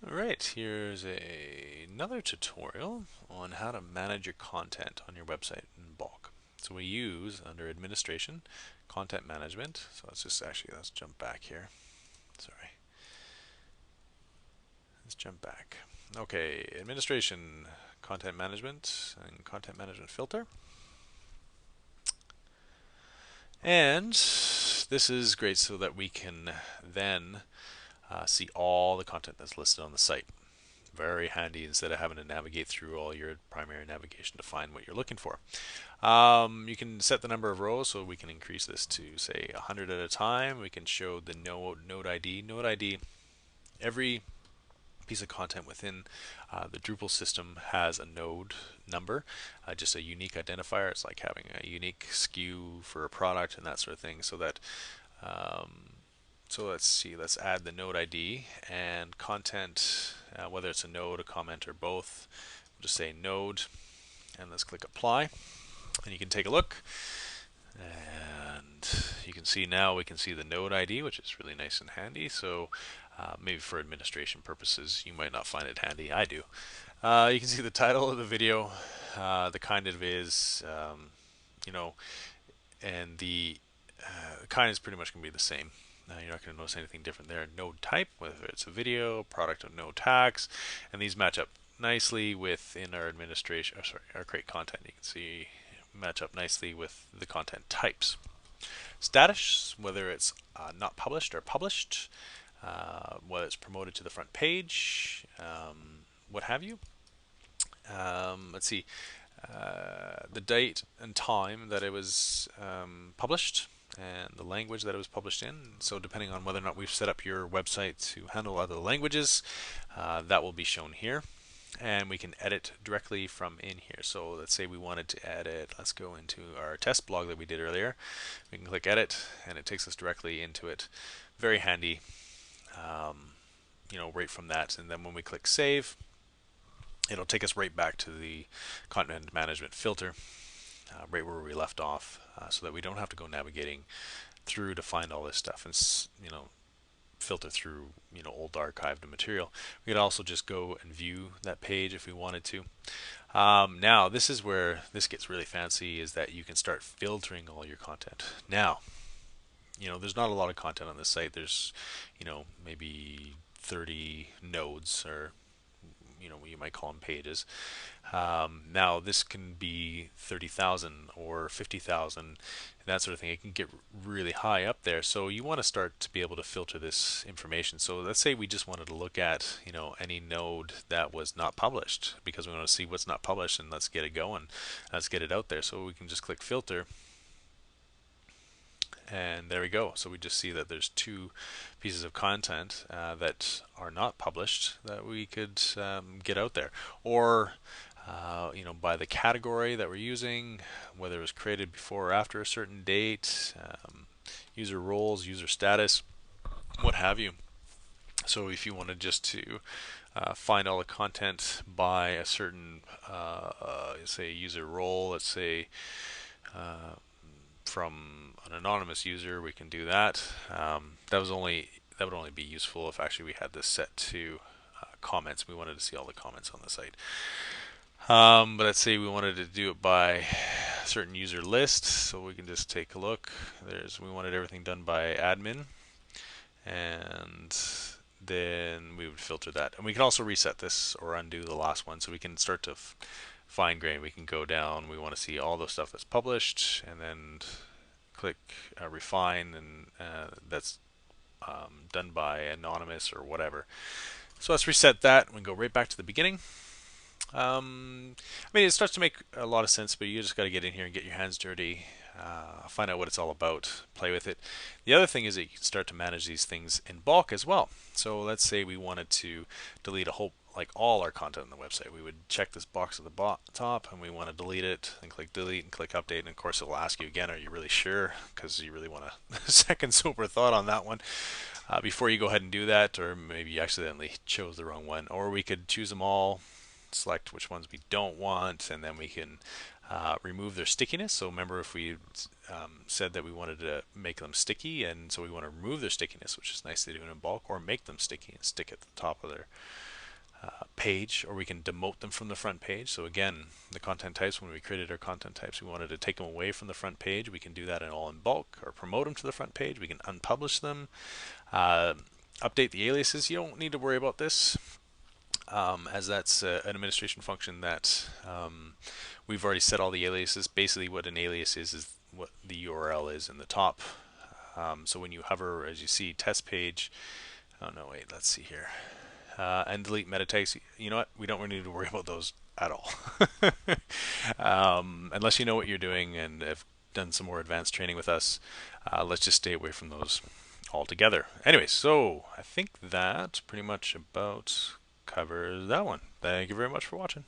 Alright, here's another tutorial on how to manage your content on your website in bulk. So we use, under administration, content management. So let's jump back here. Sorry. Let's jump back. Okay, administration, content management, and content management filter. And this is great so that we can then see all the content that's listed on the site. Very handy instead of having to navigate through all your primary navigation to find what you're looking for. You can set the number of rows, so we can increase this to say 100 at a time. We can show the node ID. Node ID, every piece of content within the Drupal system has a node number, just a unique identifier. It's like having a unique SKU for a product and that sort of thing, so that so let's see, let's add the node ID and content, whether it's a node, a comment, or both. We'll just say node, and let's click apply. And you can take a look, and you can see now we can see the node ID, which is really nice and handy. So maybe for administration purposes, you might not find it handy. I do. You can see the title of the video, the kind it is, and the kind is pretty much going to be the same. You're not going to notice anything different there. Node type, whether it's a video, product of node tags, and these match up nicely within our administration, our create content. You can see match up nicely with the content types. Status, whether it's not published or published, whether it's promoted to the front page, what have you. Let's see, the date and time that it was published, and the language that it was published in. So depending on whether or not we've set up your website to handle other languages, that will be shown here. And we can edit directly from in here. So let's say we wanted to edit, let's go into our test blog that we did earlier. We can click edit, and it takes us directly into it. Very handy, right from that. And then when we click save, it'll take us right back to the content management filter, right where we left off, so that we don't have to go navigating through to find all this stuff and filter through old archived material. We could also just go and view that page if we wanted to. Now this is where this gets really fancy, is that you can start filtering all your content. Now there's not a lot of content on this site. There's maybe 30 nodes, or you might call them pages. Now this can be 30,000 or 50,000, that sort of thing. It can get really high up there. So you want to start to be able to filter this information. So let's say we just wanted to look at any node that was not published, because we want to see what's not published, and let's get it going. Let's get it out there. So we can just click filter. And there we go. So we just see that there's two pieces of content that are not published that we could get out there. Or by the category that we're using, whether it was created before or after a certain date, user roles, user status, what have you. So if you wanted just to find all the content by a certain, say, user role, let's say from an anonymous user, we can do that. That would only be useful if actually we had this set to comments. We wanted to see all the comments on the site. But let's say we wanted to do it by a certain user list, so we can just take a look. We wanted everything done by admin, and then we would filter that. And we can also reset this or undo the last one, so we can start to fine grain. We can go down. We want to see all the stuff that's published, and then click refine, and that's done by anonymous or whatever. So let's reset that. We can go right back to the beginning. It starts to make a lot of sense, but you just got to get in here and get your hands dirty, find out what it's all about, play with it. The other thing is that you can start to manage these things in bulk as well. So let's say we wanted to delete all our content on the website. We would check this box at the top, and we want to delete it, and click delete and click update. And of course, it will ask you again, are you really sure? Because you really want a second sober thought on that one before you go ahead and do that, or maybe you accidentally chose the wrong one. Or we could choose them all, select which ones we don't want, and then we can remove their stickiness. So remember, if we said that we wanted to make them sticky, and so we want to remove their stickiness, which is nice to do in bulk, or make them sticky and stick at the top of their page, or we can demote them from the front page. So again, the content types, when we created our content types, we wanted to take them away from the front page. We can do that all in bulk, or promote them to the front page. We can unpublish them, update the aliases. You don't need to worry about this, as that's an administration function that we've already set all the aliases. Basically what an alias is what the URL is in the top. So when you hover, as you see, test page, oh no, wait, let's see here, and delete meta tags. You know what? We don't really need to worry about those at all. Unless you know what you're doing and have done some more advanced training with us, let's just stay away from those altogether. Anyway, so I think that pretty much about covers that one. Thank you very much for watching.